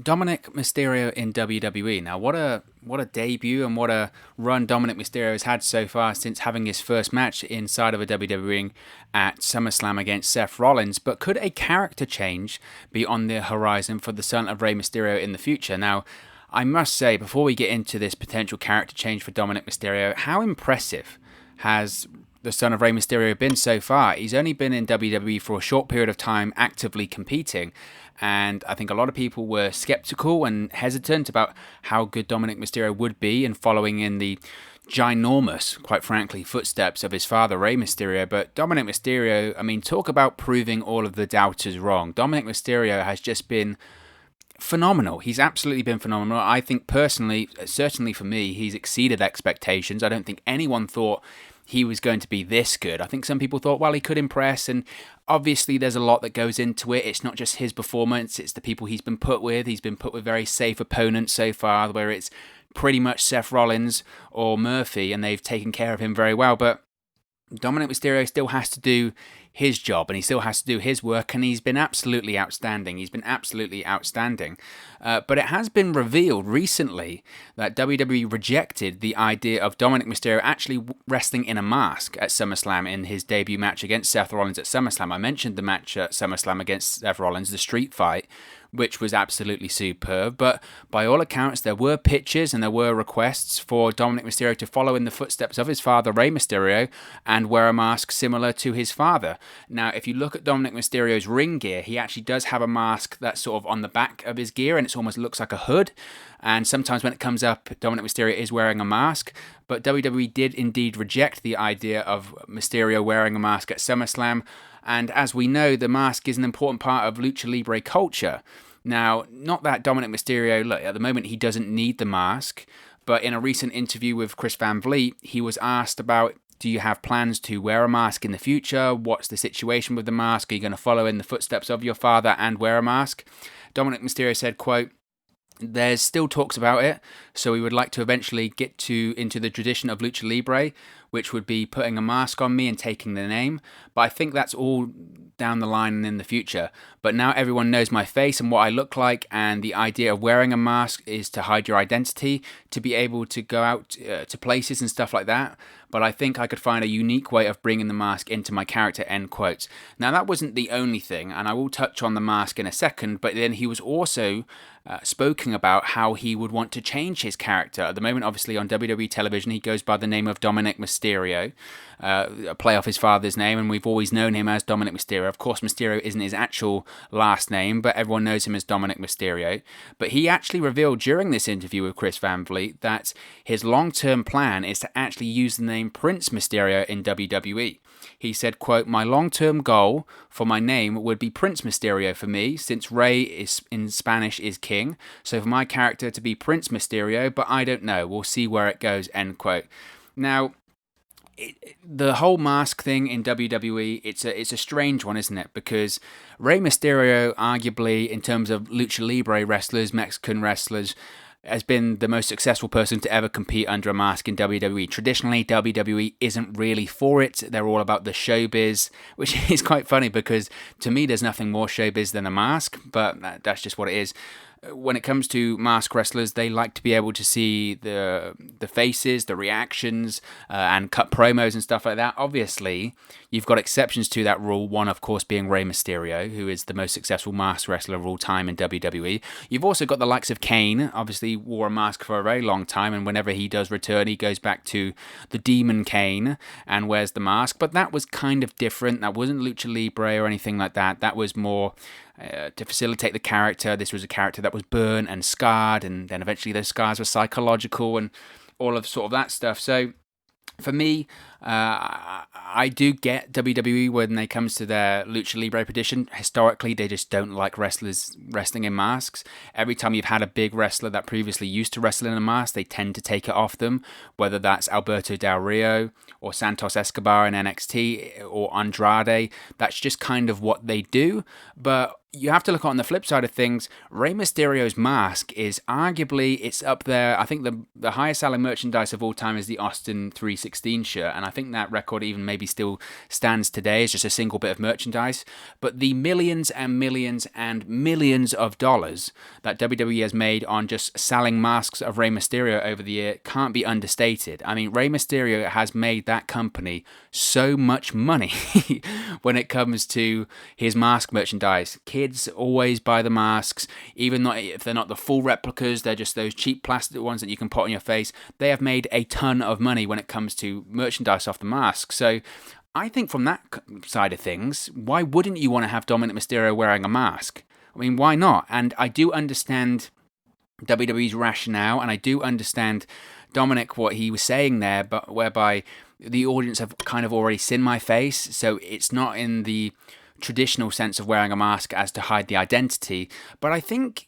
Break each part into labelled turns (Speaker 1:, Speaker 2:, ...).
Speaker 1: Dominik Mysterio in WWE. Now, what a debut and what a run Dominik Mysterio has had so far since having his first match inside of a WWE ring at SummerSlam against Seth Rollins. But could a character change be on the horizon for the son of Rey Mysterio in the future? Now, I must say, before we get into this potential character change for Dominik Mysterio, how impressive has the son of Rey Mysterio been so far? He's only been in WWE for a short period of time actively competing, and I think a lot of people were skeptical and hesitant about how good Dominik Mysterio would be in following in the ginormous, quite frankly, footsteps of his father, Rey Mysterio. But Dominik Mysterio, I mean, talk about proving all of the doubters wrong. Dominik Mysterio has just been phenomenal. He's absolutely been phenomenal. I think personally, certainly for me, he's exceeded expectations. I don't think anyone thought he was going to be this good. I think some people thought, well, he could impress, and obviously there's a lot that goes into it. It's not just his performance, it's the people he's been put with. He's been put with very safe opponents so far, where it's pretty much Seth Rollins or Murphy, and they've taken care of him very well. But Dominik Mysterio still has to do his job, and he still has to do his work, and he's been absolutely outstanding. But it has been revealed recently that WWE rejected the idea of Dominik Mysterio actually wrestling in a mask at SummerSlam in his debut match against Seth Rollins at SummerSlam. I mentioned the match at SummerSlam against Seth Rollins, the street fight, which was absolutely superb. But by all accounts, there were pitches and there were requests for Dominik Mysterio to follow in the footsteps of his father, Rey Mysterio, and wear a mask similar to his father. Now, if you look at Dominik Mysterio's ring gear, he actually does have a mask that's sort of on the back of his gear, and it almost looks like a hood. And sometimes when it comes up, Dominik Mysterio is wearing a mask. But WWE did indeed reject the idea of Mysterio wearing a mask at SummerSlam. And as we know, the mask is an important part of Lucha Libre culture. Now, not that Dominik Mysterio, look, at the moment he doesn't need the mask, but in a recent interview with Chris Van Vliet, he was asked about, do you have plans to wear a mask in the future? What's the situation with the mask? Are you going to follow in the footsteps of your father and wear a mask? Dominik Mysterio said, quote, "There's still talks about it, so we would like to eventually get into the tradition of Lucha Libre, which would be putting a mask on me and taking the name. But I think that's all down the line and in the future. But now everyone knows my face and what I look like, and the idea of wearing a mask is to hide your identity, to be able to go out to places and stuff like that. But I think I could find a unique way of bringing the mask into my character," end quotes. Now, that wasn't the only thing, and I will touch on the mask in a second, but then he was also spoken about how he would want to change his character. At the moment, obviously, on WWE television, he goes by the name of Dominik Mysterio, a play off his father's name, and we've always known him as Dominik Mysterio. Of course, Mysterio isn't his actual last name, but everyone knows him as Dominik Mysterio. But he actually revealed during this interview with Chris Van Vliet that his long-term plan is to actually use the name Prince Mysterio in WWE. He said, quote, "My long-term goal for my name would be Prince Mysterio for me, since Rey is in Spanish is king. So for my character to be Prince Mysterio, but I don't know. We'll see where it goes," end quote. Now, the whole mask thing in WWE, it's a strange one, isn't it? Because Rey Mysterio, arguably, in terms of Lucha Libre wrestlers, Mexican wrestlers, has been the most successful person to ever compete under a mask in WWE. Traditionally, WWE isn't really for it. They're all about the showbiz, which is quite funny because to me, there's nothing more showbiz than a mask, but that's just what it is. When it comes to mask wrestlers, they like to be able to see the faces, the reactions, and cut promos and stuff like that. Obviously, you've got exceptions to that rule. One, of course, being Rey Mysterio, who is the most successful mask wrestler of all time in WWE. You've also got the likes of Kane, obviously wore a mask for a very long time, and whenever he does return, he goes back to the Demon Kane and wears the mask. But that was kind of different. That wasn't Lucha Libre or anything like that. That was more to facilitate the character. This was a character that was burnt and scarred, and then eventually those scars were psychological and all of sort of that stuff. So for me, I do get WWE when it comes to their Lucha Libre tradition. Historically, they just don't like wrestlers wrestling in masks. Every time you've had a big wrestler that previously used to wrestle in a mask, they tend to take it off them, whether that's Alberto Del Rio or Santos Escobar in NXT or Andrade. That's just kind of what they do. But you have to look on the flip side of things. Rey Mysterio's mask is arguably, it's up there. I think the highest selling merchandise of all time is the Austin 316 shirt, and I think that record even maybe still stands today as just a single bit of merchandise. But the millions and millions and millions of dollars that WWE has made on just selling masks of Rey Mysterio over the year can't be understated. I mean, Rey Mysterio has made that company so much money when it comes to his mask merchandise. Kids always buy the masks, even if they're not the full replicas, they're just those cheap plastic ones that you can put on your face. They have made a ton of money when it comes to merchandise off the mask. So I think from that side of things, why wouldn't you want to have Dominik Mysterio wearing a mask? I mean, why not? And I do understand WWE's rationale, and I do understand Dominik, what he was saying there, but whereby the audience have kind of already seen my face, so it's not in the traditional sense of wearing a mask as to hide the identity. But I think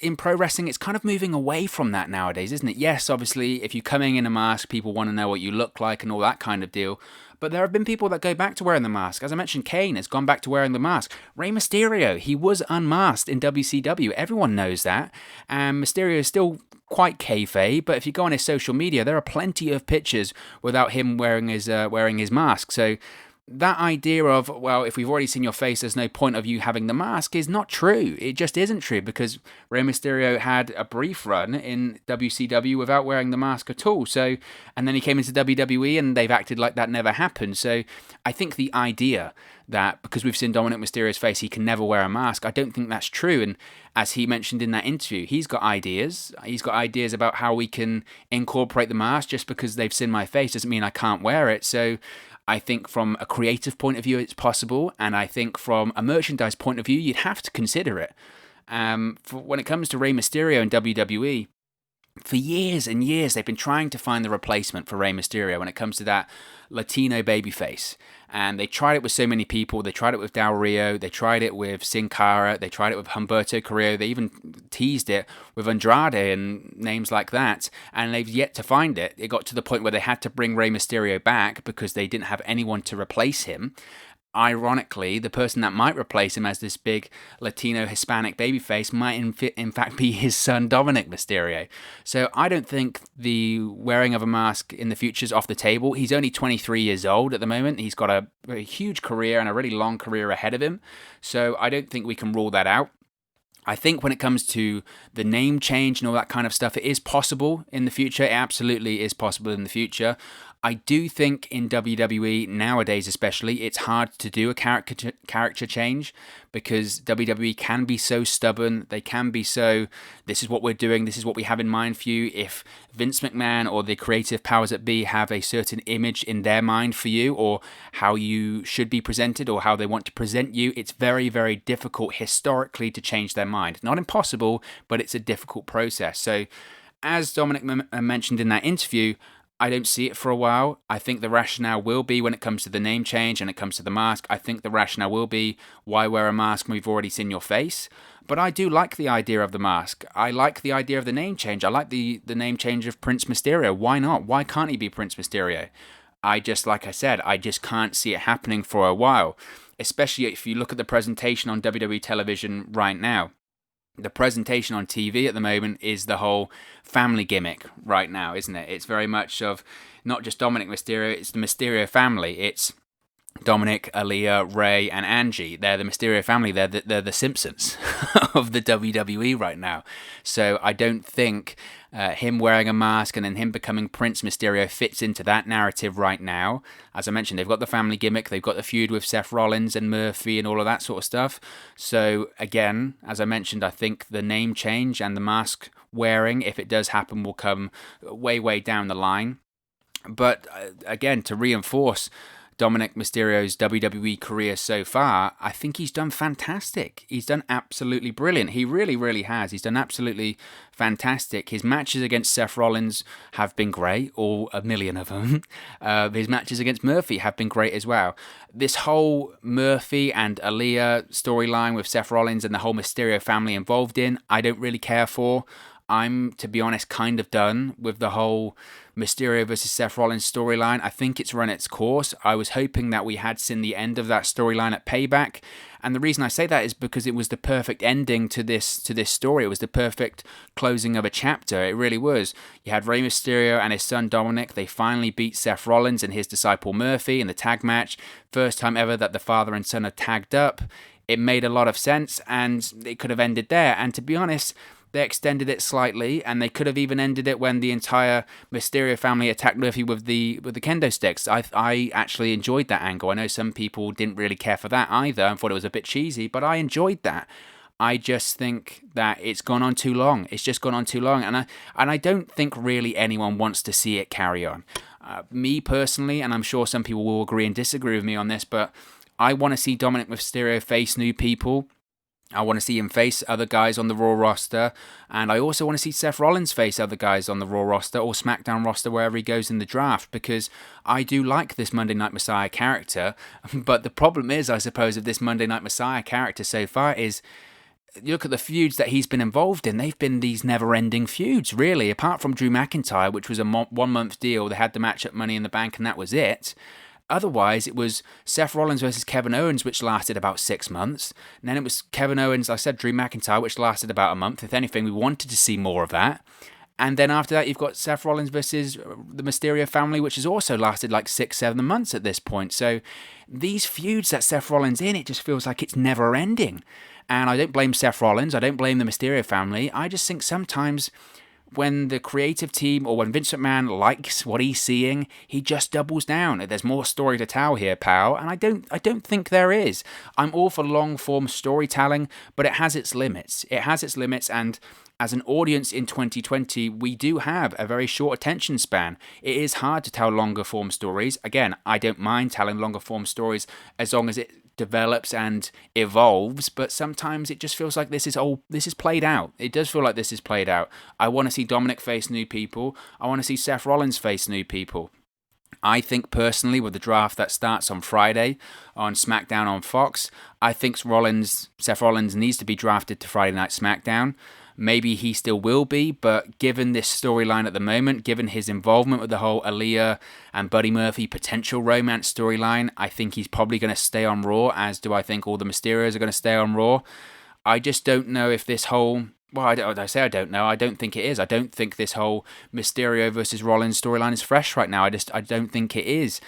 Speaker 1: in pro wrestling, it's kind of moving away from that nowadays, isn't it? Yes, obviously, if you're coming in a mask, people want to know what you look like and all that kind of deal. But there have been people that go back to wearing the mask. As I mentioned, Kane has gone back to wearing the mask. Rey Mysterio, he was unmasked in WCW. Everyone knows that. And Mysterio is still quite kayfabe, but if you go on his social media, there are plenty of pictures without him wearing his mask. So that idea of, well, if we've already seen your face, there's no point of you having the mask is not true. It just isn't true, because Rey Mysterio had a brief run in WCW without wearing the mask at all. So, and then he came into WWE and they've acted like that never happened. So I think the idea that because we've seen Dominik Mysterio's face, he can never wear a mask, I don't think that's true. And as he mentioned in that interview, he's got ideas. He's got ideas about how we can incorporate the mask. Just because they've seen my face doesn't mean I can't wear it. So I think from a creative point of view, it's possible. And I think from a merchandise point of view, you'd have to consider it. When it comes to Rey Mysterio and WWE, for years and years, they've been trying to find the replacement for Rey Mysterio when it comes to that Latino babyface. And they tried it with so many people. They tried it with Del Rio. They tried it with Sin Cara. They tried it with Humberto Carrillo. They even teased it with Andrade and names like that. And they've yet to find it. It got to the point where they had to bring Rey Mysterio back because they didn't have anyone to replace him. Ironically, the person that might replace him as this big Latino Hispanic babyface might in fact be his son, Dominik Mysterio. So I don't think the wearing of a mask in the future is off the table. He's only 23 years old at the moment. He's got a huge career and a really long career ahead of him. So I don't think we can rule that out. I think when it comes to the name change and all that kind of stuff, it is possible in the future. It absolutely is possible in the future. I do think in WWE nowadays especially, it's hard to do a character change because WWE can be so stubborn. They can be so, this is what we're doing, this is what we have in mind for you. If Vince McMahon or the creative powers that be have a certain image in their mind for you, or how you should be presented, or how they want to present you, it's very, very difficult historically to change their mind. Not impossible, but it's a difficult process. So as Dominik mentioned in that interview, I don't see it for a while. I think the rationale will be when it comes to the name change and it comes to the mask. I think the rationale will be, why wear a mask when we've already seen your face? But I do like the idea of the mask. I like the idea of the name change. I like the name change of Prince Mysterio. Why not? Why can't he be Prince Mysterio? Like I said, I just can't see it happening for a while. Especially if you look at the presentation on WWE television right now. The presentation on TV at the moment is the whole family gimmick right now, isn't it? It's very much of not just Dominik Mysterio, it's the Mysterio family. It's Dominik, Aaliyah, Rey, and Angie. They're the Mysterio family. They're the Simpsons of the WWE right now. So I don't think him wearing a mask and then him becoming Prince Mysterio fits into that narrative right now. As I mentioned, they've got the family gimmick. They've got the feud with Seth Rollins and Murphy and all of that sort of stuff. So again, as I mentioned, I think the name change and the mask wearing, if it does happen, will come way, way down the line. But again, to reinforce Dominik Mysterio's WWE career so far, I think he's done fantastic. He's done absolutely brilliant. He really, really has. He's done absolutely fantastic. His matches against Seth Rollins have been great, all a million of them. His matches against Murphy have been great as well. This whole Murphy and Aaliyah storyline with Seth Rollins and the whole Mysterio family involved in, I don't really care for. I'm, to be honest, kind of done with the whole Mysterio versus Seth Rollins storyline. I think it's run its course. I was hoping that we had seen the end of that storyline at Payback. And the reason I say that is because it was the perfect ending to this story. It was the perfect closing of a chapter. It really was. You had Rey Mysterio and his son Dominik. They finally beat Seth Rollins and his disciple Murphy in the tag match. First time ever that the father and son are tagged up. It made a lot of sense, and it could have ended there. And to be honest, they extended it slightly, and they could have even ended it when the entire Mysterio family attacked Murphy with the kendo sticks. I actually enjoyed that angle. I know some people didn't really care for that either and thought it was a bit cheesy, but I enjoyed that. I just think that it's gone on too long. It's just gone on too long, and I don't think really anyone wants to see it carry on. Me personally, and I'm sure some people will agree and disagree with me on this, but I want to see Dominik Mysterio face new people. I want to see him face other guys on the Raw roster. And I also want to see Seth Rollins face other guys on the Raw roster or SmackDown roster, wherever he goes in the draft, because I do like this Monday Night Messiah character. But the problem is, I suppose, of this Monday Night Messiah character so far is, you look at the feuds that he's been involved in, they've been these never-ending feuds, really. Apart from Drew McIntyre, which was a one-month deal, they had the match at Money in the Bank and that was it. Otherwise, it was Seth Rollins versus Kevin Owens, which lasted about 6 months. And then it was Kevin Owens, I said Drew McIntyre, which lasted about a month. If anything, we wanted to see more of that. And then after that, you've got Seth Rollins versus the Mysterio family, which has also lasted like 6-7 months at this point. So these feuds that Seth Rollins in, it just feels like it's never ending. And I don't blame Seth Rollins. I don't blame the Mysterio family. I just think sometimes when the creative team or when Vince McMahon likes what he's seeing, he just doubles down. There's more story to tell here, pal, and I don't think there is. I'm all for long-form storytelling, but it has its limits. It has its limits, and as an audience in 2020, we do have a very short attention span. It is hard to tell longer-form stories. Again, I don't mind telling longer-form stories as long as it develops and evolves, but sometimes it just feels like this is played out. It does feel like this is played out. I want to see Dominik face new people. I want to see Seth Rollins face new people. I think personally, with the draft that starts on Friday on SmackDown on Fox, I think Seth Rollins needs to be drafted to Friday Night SmackDown. Maybe he still will be, but given this storyline at the moment, given his involvement with the whole Aaliyah and Buddy Murphy potential romance storyline, I think he's probably going to stay on Raw, as do I think all the Mysterios are going to stay on Raw. I just don't know if this whole... Well, I don't know. I don't think it is. I don't think this whole Mysterio versus Rollins storyline is fresh right now. I don't think it is.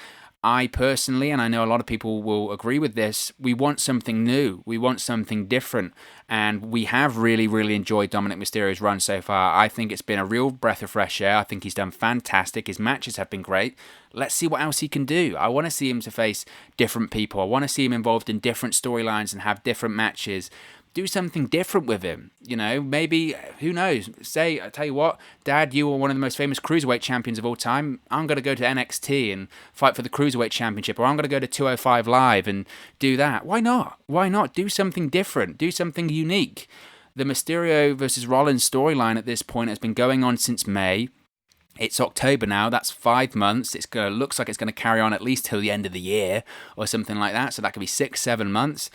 Speaker 1: I personally, and I know a lot of people will agree with this, we want something new. We want something different. And we have really, really enjoyed Dominik Mysterio's run so far. I think it's been a real breath of fresh air. I think he's done fantastic. His matches have been great. Let's see what else he can do. I want to see him to face different people. I want to see him involved in different storylines and have different matches. Do something different with him, maybe, who knows, I tell you what, Dad, you are one of the most famous Cruiserweight champions of all time, I'm going to go to NXT and fight for the Cruiserweight Championship, or I'm going to go to 205 Live and do that. Why not? Do something different, do something unique. The Mysterio versus Rollins storyline at this point has been going on since May. It's October now, that's 5 months. Looks like it's going to carry on at least till the end of the year, or something like that, so that could be 6-7 months.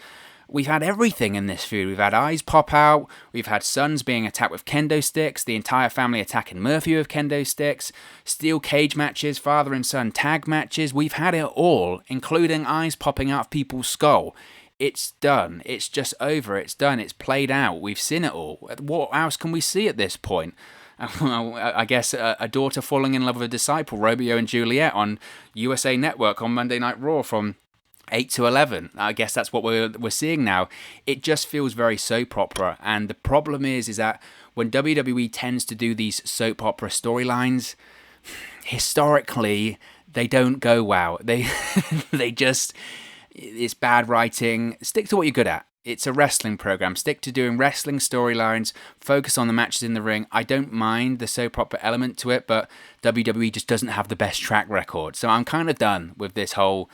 Speaker 1: We've had everything in this feud. We've had eyes pop out. We've had sons being attacked with kendo sticks. The entire family attacking Murphy with kendo sticks. Steel cage matches. Father and son tag matches. We've had it all, including eyes popping out of people's skull. It's done. It's just over. It's done. It's played out. We've seen it all. What else can we see at this point? I guess a daughter falling in love with a disciple, Romeo and Juliet, on USA Network on Monday Night Raw from 8 to 11. I guess that's what we're seeing now. It just feels very soap opera, and the problem is that when WWE tends to do these soap opera storylines, historically they don't go well. They just, it's bad writing. Stick to what you're good at. It's a wrestling program. Stick to doing wrestling storylines. Focus on the matches in the ring. I don't mind the soap opera element to it, but WWE just doesn't have the best track record. So I'm kind of done with this whole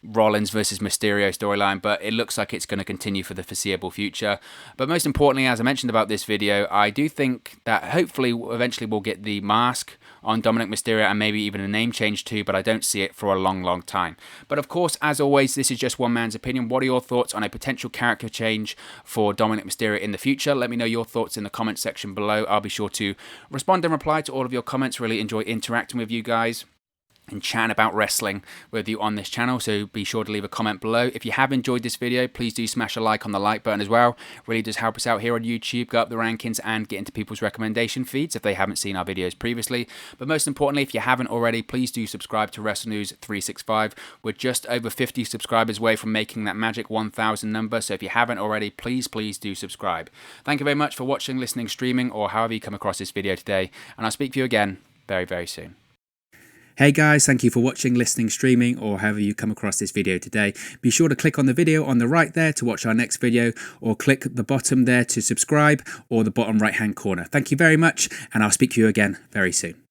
Speaker 1: Rollins versus Mysterio storyline, but it looks like it's going to continue for the foreseeable future. But most importantly, as I mentioned about this video, I do think that hopefully eventually we'll get the mask on Dominik Mysterio and maybe even a name change too, but I don't see it for a long, long time. But of course, as always, this is just one man's opinion. What are your thoughts on a potential character change for Dominik Mysterio in the future? Let me know your thoughts in the comment section below. I'll be sure to respond and reply to all of your comments. Really enjoy interacting with you guys and chatting about wrestling with you on this channel, so be sure to leave a comment below. If you have enjoyed this video, please do smash a like on the like button as well. Really does help us out here on YouTube, go up the rankings and get into people's recommendation feeds if they haven't seen our videos previously. But most importantly, if you haven't already, please do subscribe to Wrestle News 365. We're just over 50 subscribers away from making that magic 1,000 number, so if you haven't already, please do subscribe. Thank you very much for watching, listening, streaming, or however you come across this video today, and I'll speak to you again very, very soon. Hey guys, thank you for watching, listening, streaming, or however you come across this video today. Be sure to click on the video on the right there to watch our next video, or click the bottom there to subscribe, or the bottom right hand corner. Thank you very much, and I'll speak to you again very soon.